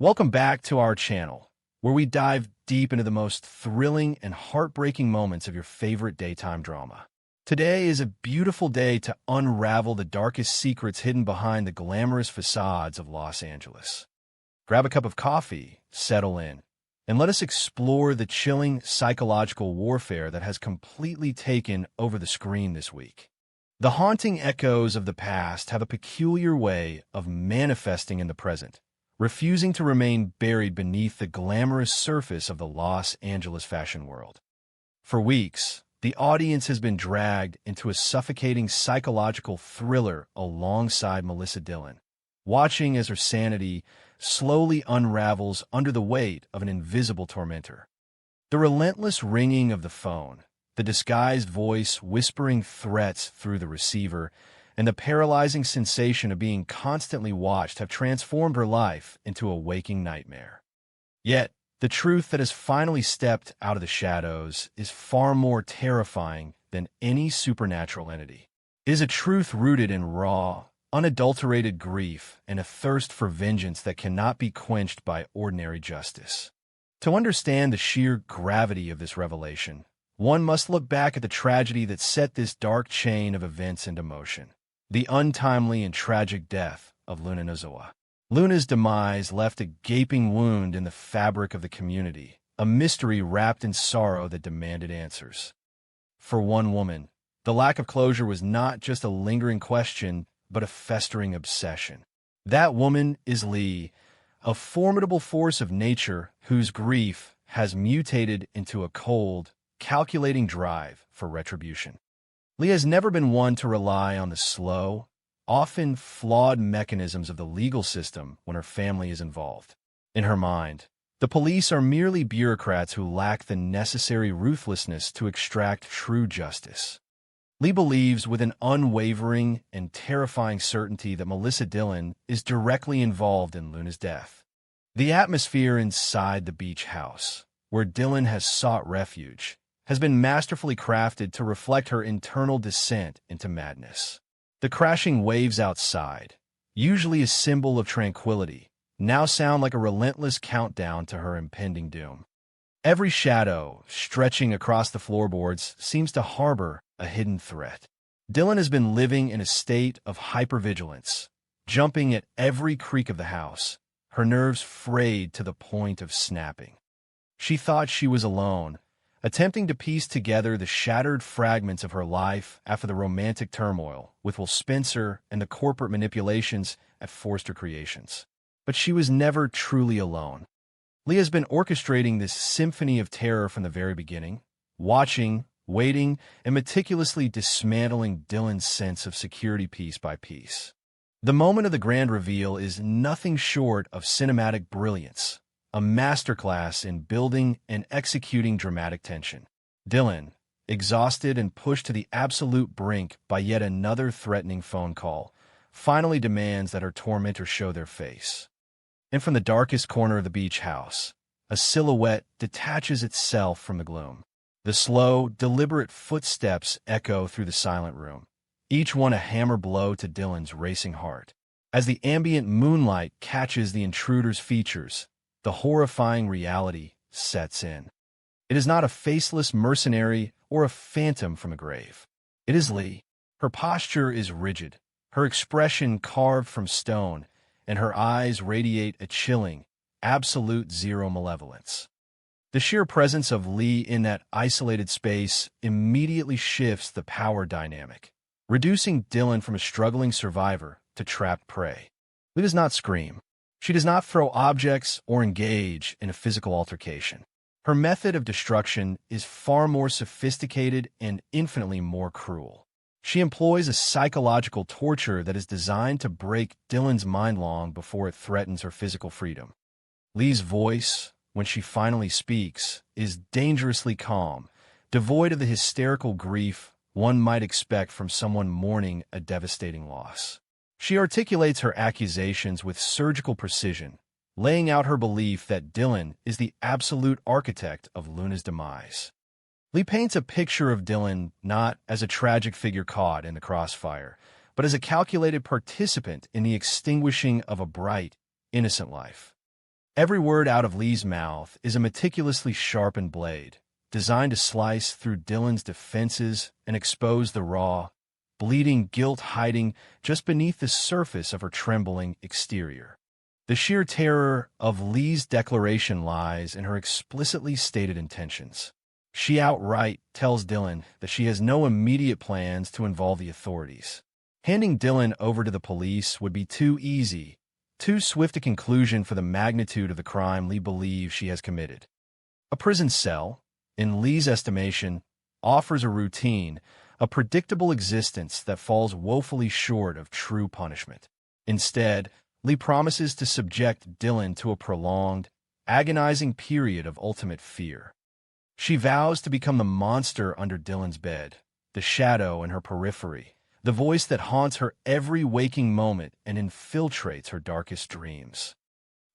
Welcome back to our channel, where we dive deep into the most thrilling and heartbreaking moments of your favorite daytime drama. Today is a beautiful day to unravel the darkest secrets hidden behind the glamorous facades of Los Angeles. Grab a cup of coffee, settle in, and let us explore the chilling psychological warfare that has completely taken over the screen this week. The haunting echoes of the past have a peculiar way of manifesting in the present, refusing to remain buried beneath the glamorous surface of the Los Angeles fashion world. For weeks, the audience has been dragged into a suffocating psychological thriller alongside Melissa Dillon, watching as her sanity slowly unravels under the weight of an invisible tormentor. The relentless ringing of the phone, the disguised voice whispering threats through the receiver, and the paralyzing sensation of being constantly watched have transformed her life into a waking nightmare. Yet, the truth that has finally stepped out of the shadows is far more terrifying than any supernatural entity. It is a truth rooted in raw, unadulterated grief and a thirst for vengeance that cannot be quenched by ordinary justice. To understand the sheer gravity of this revelation, one must look back at the tragedy that set this dark chain of events into motion. The untimely and tragic death of Luna Nozoa. Luna's demise left a gaping wound in the fabric of the community, a mystery wrapped in sorrow that demanded answers. For one woman, the lack of closure was not just a lingering question, but a festering obsession. That woman is Lee, a formidable force of nature whose grief has mutated into a cold, calculating drive for retribution. Lee has never been one to rely on the slow, often flawed mechanisms of the legal system when her family is involved. In her mind, the police are merely bureaucrats who lack the necessary ruthlessness to extract true justice. Lee believes with an unwavering and terrifying certainty that Melissa Dillon is directly involved in Luna's death. The atmosphere inside the beach house, where Dillon has sought refuge, has been masterfully crafted to reflect her internal descent into madness. The crashing waves outside, usually a symbol of tranquility, now sound like a relentless countdown to her impending doom. Every shadow stretching across the floorboards seems to harbor a hidden threat. Dillon has been living in a state of hypervigilance, jumping at every creak of the house, her nerves frayed to the point of snapping. She thought she was alone, attempting to piece together the shattered fragments of her life after the romantic turmoil with Will Spencer and the corporate manipulations at Forster Creations. But she was never truly alone. Lee has been orchestrating this symphony of terror from the very beginning, watching, waiting, and meticulously dismantling Dillon's sense of security piece by piece. The moment of the grand reveal is nothing short of cinematic brilliance, a masterclass in building and executing dramatic tension. Dillon, exhausted and pushed to the absolute brink by yet another threatening phone call, finally demands that her tormentor show their face. And from the darkest corner of the beach house, a silhouette detaches itself from the gloom. The slow, deliberate footsteps echo through the silent room, each one a hammer blow to Dillon's racing heart. As the ambient moonlight catches the intruder's features, the horrifying reality sets in. It is not a faceless mercenary or a phantom from a grave. It is Lee. Her posture is rigid, her expression carved from stone, and her eyes radiate a chilling, absolute zero malevolence. The sheer presence of Lee in that isolated space immediately shifts the power dynamic, reducing Dillon from a struggling survivor to trapped prey. Lee does not scream. She does not throw objects or engage in a physical altercation. Her method of destruction is far more sophisticated and infinitely more cruel. She employs a psychological torture that is designed to break Dillon's mind long before it threatens her physical freedom. Lee's voice, when she finally speaks, is dangerously calm, devoid of the hysterical grief one might expect from someone mourning a devastating loss. She articulates her accusations with surgical precision, laying out her belief that Dillon is the absolute architect of Luna's demise. Lee paints a picture of Dillon not as a tragic figure caught in the crossfire, but as a calculated participant in the extinguishing of a bright, innocent life. Every word out of Lee's mouth is a meticulously sharpened blade, designed to slice through Dylan's defenses and expose the raw, bleeding guilt hiding just beneath the surface of her trembling exterior. The sheer terror of Lee's declaration lies in her explicitly stated intentions. She outright tells Dylan that she has no immediate plans to involve the authorities. Handing Dylan over to the police would be too easy, too swift a conclusion for the magnitude of the crime Lee believes she has committed. A prison cell, in Lee's estimation, offers a routine, a predictable existence that falls woefully short of true punishment. Instead, Lee promises to subject Dylan to a prolonged, agonizing period of ultimate fear. She vows to become the monster under Dylan's bed, the shadow in her periphery, the voice that haunts her every waking moment and infiltrates her darkest dreams.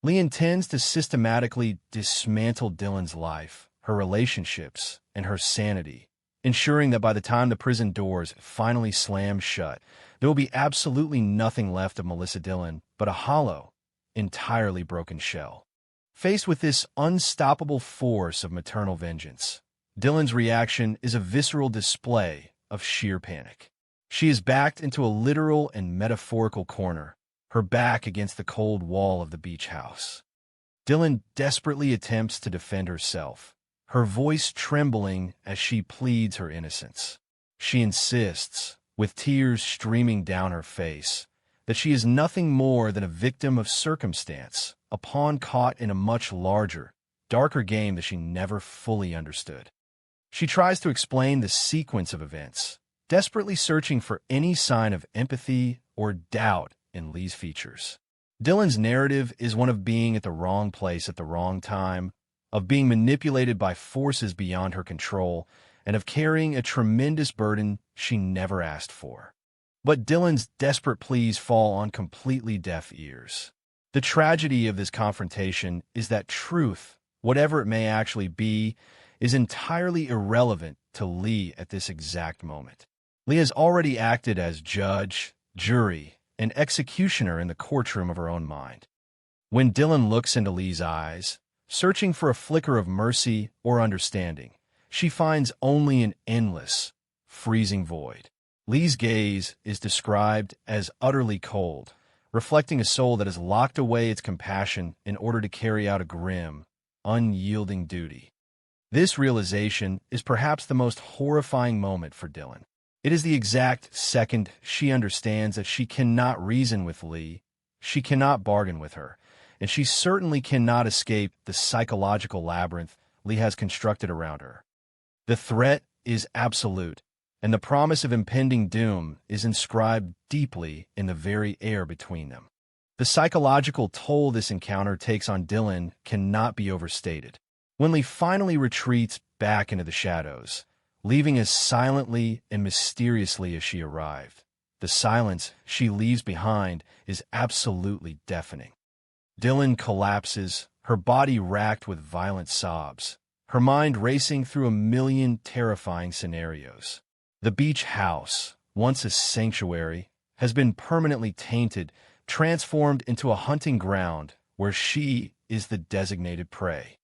Lee intends to systematically dismantle Dylan's life, her relationships, and her sanity, ensuring that by the time the prison doors finally slam shut, there will be absolutely nothing left of Melissa Dillon but a hollow, entirely broken shell. Faced with this unstoppable force of maternal vengeance, Dylan's reaction is a visceral display of sheer panic. She is backed into a literal and metaphorical corner, her back against the cold wall of the beach house. Dylan desperately attempts to defend herself, her voice trembling as she pleads her innocence. She insists, with tears streaming down her face, that she is nothing more than a victim of circumstance, a pawn caught in a much larger, darker game that she never fully understood. She tries to explain the sequence of events, desperately searching for any sign of empathy or doubt in Lee's features. Dylan's narrative is one of being at the wrong place at the wrong time, of being manipulated by forces beyond her control, and of carrying a tremendous burden she never asked for. But Dylan's desperate pleas fall on completely deaf ears. The tragedy of this confrontation is that truth, whatever it may actually be, is entirely irrelevant to Lee at this exact moment. Lee has already acted as judge, jury, and executioner in the courtroom of her own mind. When Dylan looks into Lee's eyes, searching for a flicker of mercy or understanding, she finds only an endless, freezing void. Lee's gaze is described as utterly cold, reflecting a soul that has locked away its compassion in order to carry out a grim, unyielding duty. This realization is perhaps the most horrifying moment for Dylan. It is the exact second she understands that she cannot reason with Lee, she cannot bargain with her, and she certainly cannot escape the psychological labyrinth Lee has constructed around her. The threat is absolute, and the promise of impending doom is inscribed deeply in the very air between them. The psychological toll this encounter takes on Dylan cannot be overstated. When Lee finally retreats back into the shadows, leaving as silently and mysteriously as she arrived, the silence she leaves behind is absolutely deafening. Dylan collapses, her body racked with violent sobs, her mind racing through a million terrifying scenarios. The beach house, once a sanctuary, has been permanently tainted, transformed into a hunting ground where she is the designated prey.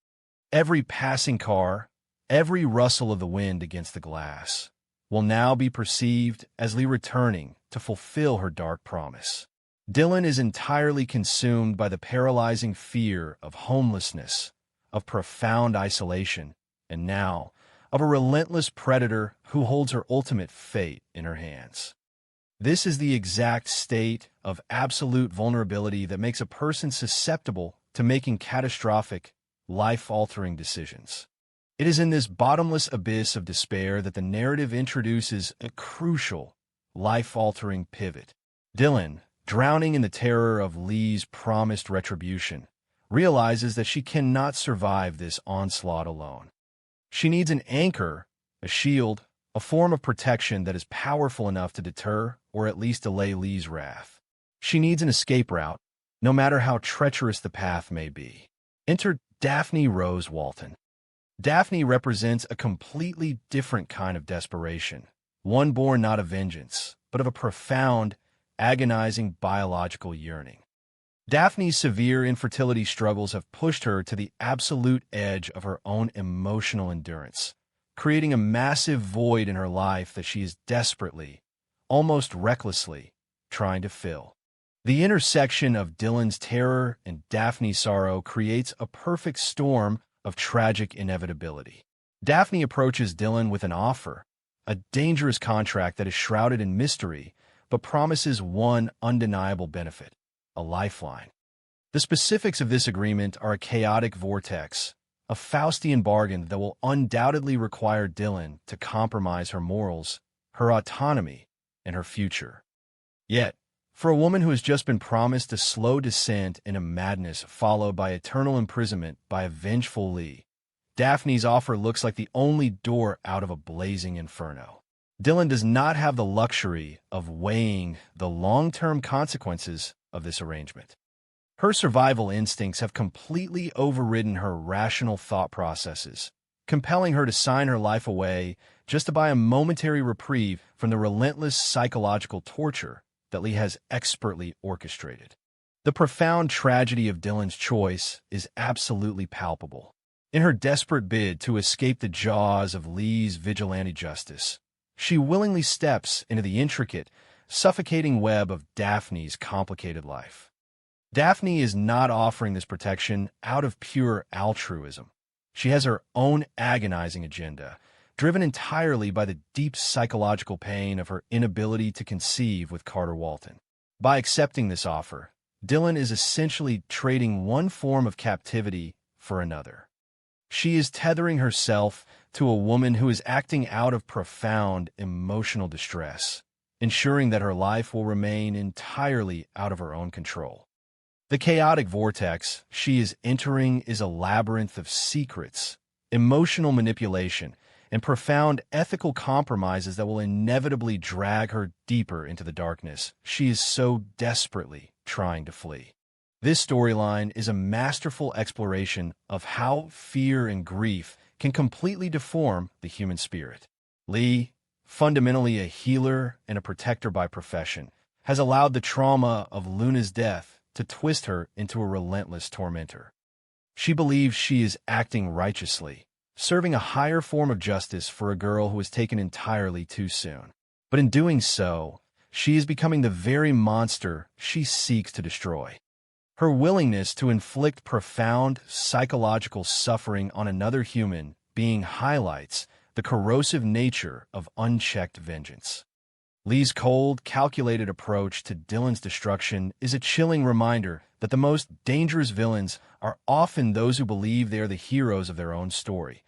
Every passing car, every rustle of the wind against the glass, will now be perceived as Lee returning to fulfill her dark promise. Dylan is entirely consumed by the paralyzing fear of homelessness, of profound isolation, and now, of a relentless predator who holds her ultimate fate in her hands. This is the exact state of absolute vulnerability that makes a person susceptible to making catastrophic, life-altering decisions. It is in this bottomless abyss of despair that the narrative introduces a crucial, life-altering pivot. Dylan, drowning in the terror of Lee's promised retribution, realizes that she cannot survive this onslaught alone. She needs an anchor, a shield, a form of protection that is powerful enough to deter or at least delay Lee's wrath. She needs an escape route, no matter how treacherous the path may be. Enter Daphne Rose Walton. Daphne represents a completely different kind of desperation, one born not of vengeance, but of a profound, agonizing biological yearning. Daphne's severe infertility struggles have pushed her to the absolute edge of her own emotional endurance, creating a massive void in her life that she is desperately, almost recklessly, trying to fill. The intersection of Dylan's terror and Daphne's sorrow creates a perfect storm of tragic inevitability. Daphne approaches Dylan with an offer, a dangerous contract that is shrouded in mystery, but promises one undeniable benefit: a lifeline. The specifics of this agreement are a chaotic vortex, a Faustian bargain that will undoubtedly require Dylan to compromise her morals, her autonomy, and her future. Yet, for a woman who has just been promised a slow descent into madness followed by eternal imprisonment by a vengeful Lee, Daphne's offer looks like the only door out of a blazing inferno. Dylan does not have the luxury of weighing the long-term consequences of this arrangement. Her survival instincts have completely overridden her rational thought processes, compelling her to sign her life away just to buy a momentary reprieve from the relentless psychological torture that Lee has expertly orchestrated. The profound tragedy of Dylan's choice is absolutely palpable. In her desperate bid to escape the jaws of Lee's vigilante justice, she willingly steps into the intricate, suffocating web of Daphne's complicated life. Daphne is not offering this protection out of pure altruism. She has her own agonizing agenda, driven entirely by the deep psychological pain of her inability to conceive with Carter Walton. By accepting this offer, Dylan is essentially trading one form of captivity for another. She is tethering herself to a woman who is acting out of profound emotional distress, ensuring that her life will remain entirely out of her own control. The chaotic vortex she is entering is a labyrinth of secrets, emotional manipulation, and profound ethical compromises that will inevitably drag her deeper into the darkness she is so desperately trying to flee. This storyline is a masterful exploration of how fear and grief can completely deform the human spirit. Lee, fundamentally a healer and a protector by profession, has allowed the trauma of Luna's death to twist her into a relentless tormentor. She believes she is acting righteously, serving a higher form of justice for a girl who was taken entirely too soon. But in doing so, she is becoming the very monster she seeks to destroy. Her willingness to inflict profound psychological suffering on another human being highlights the corrosive nature of unchecked vengeance. Lee's cold, calculated approach to Dylan's destruction is a chilling reminder that the most dangerous villains are often those who believe they are the heroes of their own story,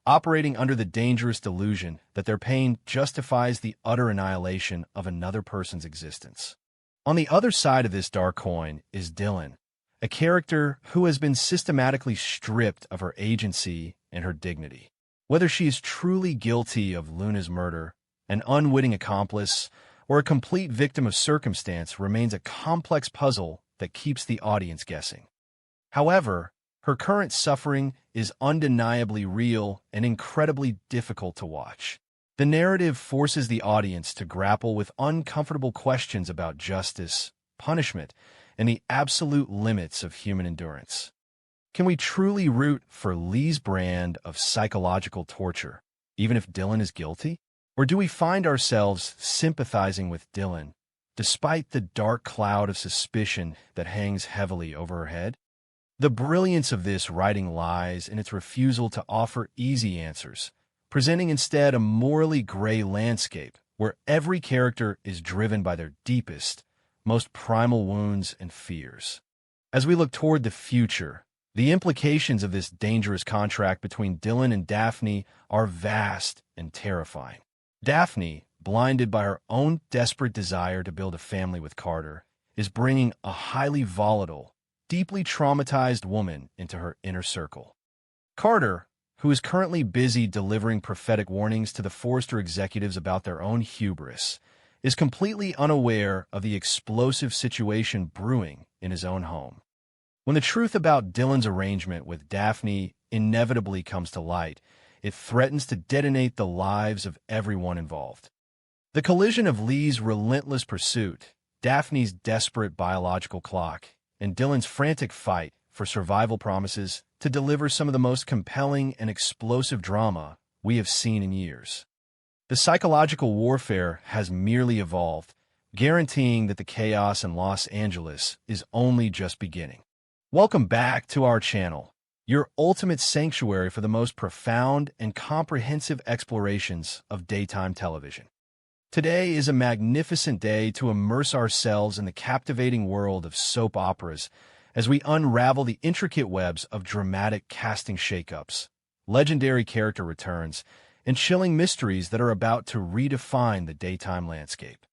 operating under the dangerous delusion that their pain justifies the utter annihilation of another person's existence. On the other side of this dark coin is Dylan, a character who has been systematically stripped of her agency and her dignity. Whether she is truly guilty of Luna's murder, an unwitting accomplice, or a complete victim of circumstance remains a complex puzzle that keeps the audience guessing. However, her current suffering is undeniably real and incredibly difficult to watch. The narrative forces the audience to grapple with uncomfortable questions about justice, punishment, and the absolute limits of human endurance. Can we truly root for Lee's brand of psychological torture, even if Dylan is guilty? Or do we find ourselves sympathizing with Dylan, despite the dark cloud of suspicion that hangs heavily over her head? The brilliance of this writing lies in its refusal to offer easy answers, presenting instead a morally gray landscape where every character is driven by their deepest, most primal wounds and fears. As we look toward the future, the implications of this dangerous contract between Dylan and Daphne are vast and terrifying. Daphne, blinded by her own desperate desire to build a family with Carter, is bringing a highly volatile, deeply traumatized woman into her inner circle. Carter, who is currently busy delivering prophetic warnings to the Forrester executives about their own hubris, is completely unaware of the explosive situation brewing in his own home. When the truth about Dylan's arrangement with Daphne inevitably comes to light, it threatens to detonate the lives of everyone involved. The collision of Lee's relentless pursuit, Daphne's desperate biological clock, and Dylan's frantic fight for survival promises to deliver some of the most compelling and explosive drama we have seen in years. The psychological warfare has merely evolved, guaranteeing that the chaos in Los Angeles is only just beginning. Welcome back to our channel, your ultimate sanctuary for the most profound and comprehensive explorations of daytime television. Today is a magnificent day to immerse ourselves in the captivating world of soap operas as we unravel the intricate webs of dramatic casting shakeups, legendary character returns, and chilling mysteries that are about to redefine the daytime landscape.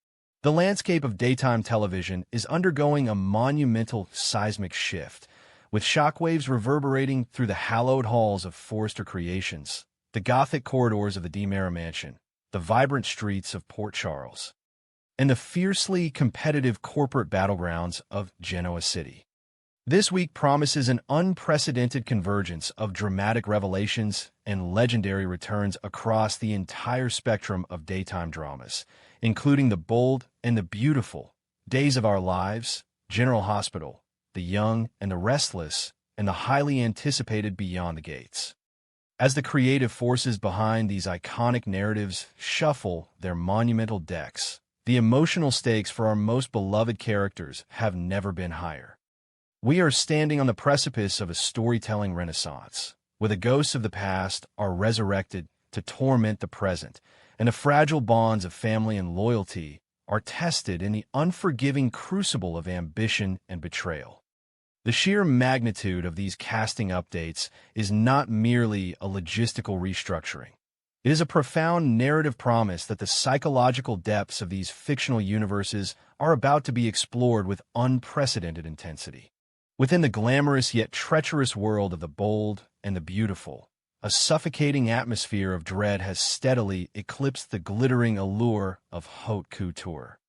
The landscape of daytime television is undergoing a monumental seismic shift, with shockwaves reverberating through the hallowed halls of Forrester Creations, the gothic corridors of the DiMera Mansion, the vibrant streets of Port Charles, and the fiercely competitive corporate battlegrounds of Genoa City. This week promises an unprecedented convergence of dramatic revelations and legendary returns across the entire spectrum of daytime dramas, including The Bold and the Beautiful, Days of Our Lives, General Hospital, The Young and the Restless, and the highly anticipated Beyond the Gates. As the creative forces behind these iconic narratives shuffle their monumental decks, the emotional stakes for our most beloved characters have never been higher. We are standing on the precipice of a storytelling renaissance, where the ghosts of the past are resurrected to torment the present, and the fragile bonds of family and loyalty are tested in the unforgiving crucible of ambition and betrayal. The sheer magnitude of these casting updates is not merely a logistical restructuring. It is a profound narrative promise that the psychological depths of these fictional universes are about to be explored with unprecedented intensity. Within the glamorous yet treacherous world of The Bold and the Beautiful, a suffocating atmosphere of dread has steadily eclipsed the glittering allure of haute couture.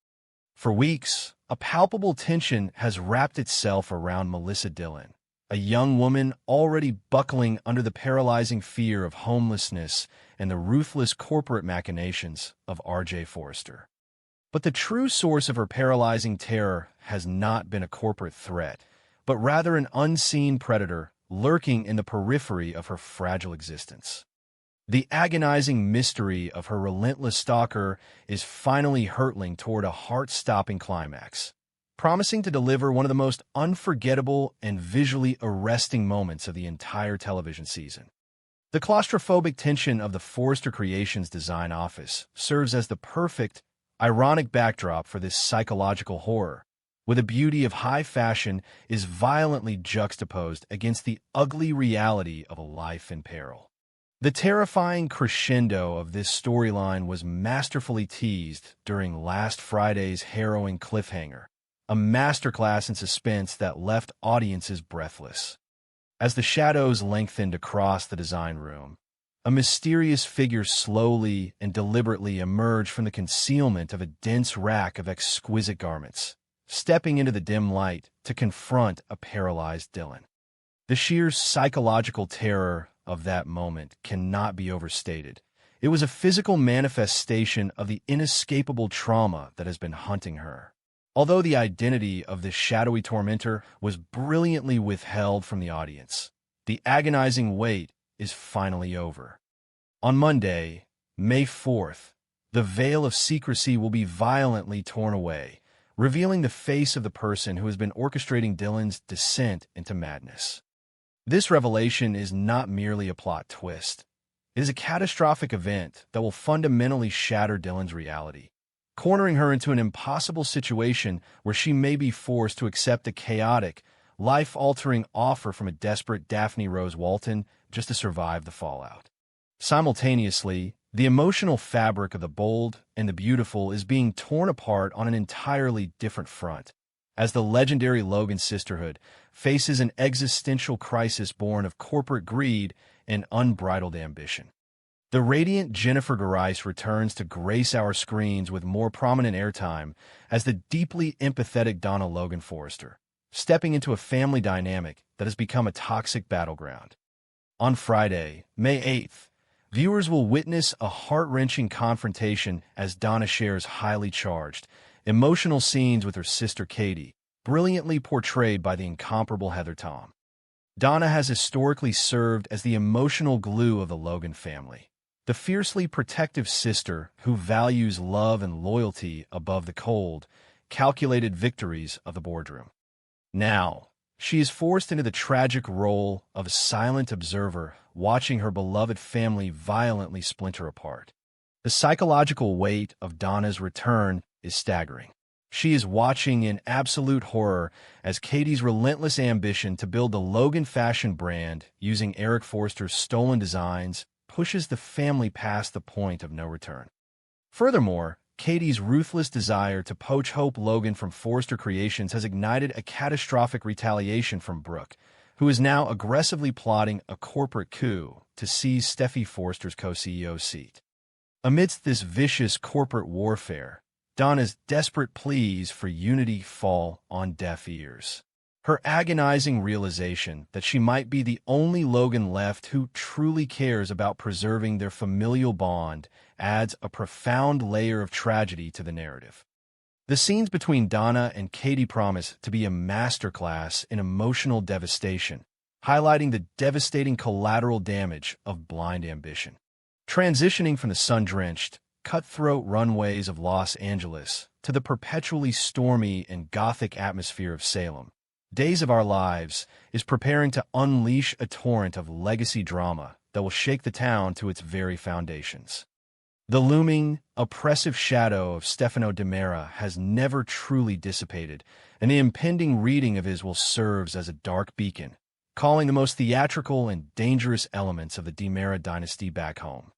For weeks, a palpable tension has wrapped itself around Melissa Dillon, a young woman already buckling under the paralyzing fear of homelessness and the ruthless corporate machinations of R.J. Forrester. But the true source of her paralyzing terror has not been a corporate threat, but rather an unseen predator lurking in the periphery of her fragile existence. The agonizing mystery of her relentless stalker is finally hurtling toward a heart-stopping climax, promising to deliver one of the most unforgettable and visually arresting moments of the entire television season. The claustrophobic tension of the Forrester Creations design office serves as the perfect, ironic backdrop for this psychological horror, where the beauty of high fashion is violently juxtaposed against the ugly reality of a life in peril. The terrifying crescendo of this storyline was masterfully teased during last Friday's harrowing cliffhanger, a masterclass in suspense that left audiences breathless. As the shadows lengthened across the design room, a mysterious figure slowly and deliberately emerged from the concealment of a dense rack of exquisite garments, stepping into the dim light to confront a paralyzed Dylan. The sheer psychological terror of that moment cannot be overstated. It was a physical manifestation of the inescapable trauma that has been hunting her. Although the identity of this shadowy tormentor was brilliantly withheld from the audience, the agonizing wait is finally over. On Monday, May 4th, the veil of secrecy will be violently torn away, revealing the face of the person who has been orchestrating Dylan's descent into madness. This revelation is not merely a plot twist. It is a catastrophic event that will fundamentally shatter Dylan's reality, cornering her into an impossible situation where she may be forced to accept a chaotic, life-altering offer from a desperate Daphne Rose Walton just to survive the fallout. Simultaneously, the emotional fabric of The Bold and the Beautiful is being torn apart on an entirely different front, as the legendary Logan sisterhood faces an existential crisis born of corporate greed and unbridled ambition. The radiant Jennifer Garais returns to grace our screens with more prominent airtime as the deeply empathetic Donna Logan Forrester, stepping into a family dynamic that has become a toxic battleground. On Friday, May 8th, viewers will witness a heart-wrenching confrontation as Donna shares highly charged, emotional scenes with her sister Katie, brilliantly portrayed by the incomparable Heather Tom. Donna has historically served as the emotional glue of the Logan family, the fiercely protective sister who values love and loyalty above the cold, calculated victories of the boardroom. Now, she is forced into the tragic role of a silent observer, watching her beloved family violently splinter apart. The psychological weight of Donna's return is staggering. She is watching in absolute horror as Katie's relentless ambition to build the Logan fashion brand using Eric Forster's stolen designs pushes the family past the point of no return. Furthermore, Katie's ruthless desire to poach Hope Logan from Forster Creations has ignited a catastrophic retaliation from Brooke, who is now aggressively plotting a corporate coup to seize Steffi Forster's co-CEO seat. Amidst this vicious corporate warfare, Donna's desperate pleas for unity fall on deaf ears. Her agonizing realization that she might be the only Logan left who truly cares about preserving their familial bond adds a profound layer of tragedy to the narrative. The scenes between Donna and Katie promise to be a masterclass in emotional devastation, highlighting the devastating collateral damage of blind ambition. Transitioning from the sun-drenched, cutthroat runways of Los Angeles to the perpetually stormy and gothic atmosphere of Salem, Days of Our Lives is preparing to unleash a torrent of legacy drama that will shake the town to its very foundations. The looming, oppressive shadow of Stefano DiMera has never truly dissipated, and the impending reading of his will serve as a dark beacon, calling the most theatrical and dangerous elements of the DiMera dynasty back home.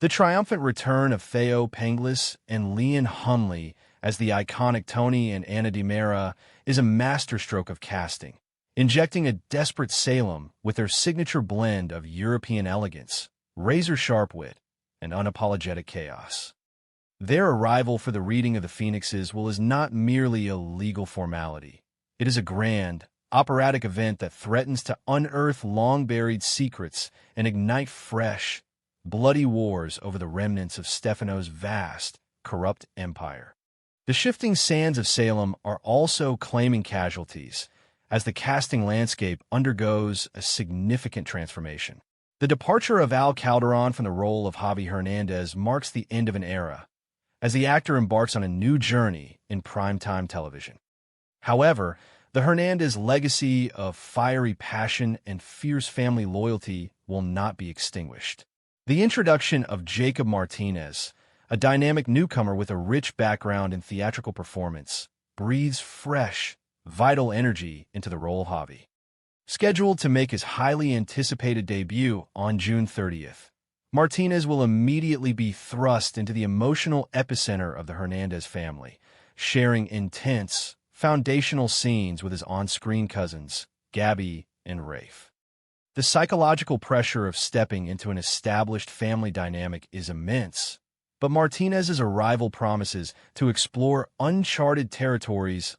The triumphant return of Theo Penglis and Leon Hunley as the iconic Tony and Anna DiMera is a masterstroke of casting, injecting a desperate Salem with their signature blend of European elegance, razor-sharp wit, and unapologetic chaos. Their arrival for the reading of the Phoenix's Will is not merely a legal formality. It is a grand, operatic event that threatens to unearth long-buried secrets and ignite fresh, bloody wars over the remnants of Stefano's vast, corrupt empire. The shifting sands of Salem are also claiming casualties, as the casting landscape undergoes a significant transformation. The departure of Al Calderon from the role of Javi Hernandez marks the end of an era, as the actor embarks on a new journey in primetime television. However, the Hernandez legacy of fiery passion and fierce family loyalty will not be extinguished. The introduction of Jacob Martinez, a dynamic newcomer with a rich background in theatrical performance, breathes fresh, vital energy into the role of Javi. Scheduled to make his highly anticipated debut on June 30th, Martinez will immediately be thrust into the emotional epicenter of the Hernandez family, sharing intense, foundational scenes with his on-screen cousins, Gabby and Rafe. The psychological pressure of stepping into an established family dynamic is immense, but Martinez's arrival promises to explore uncharted territories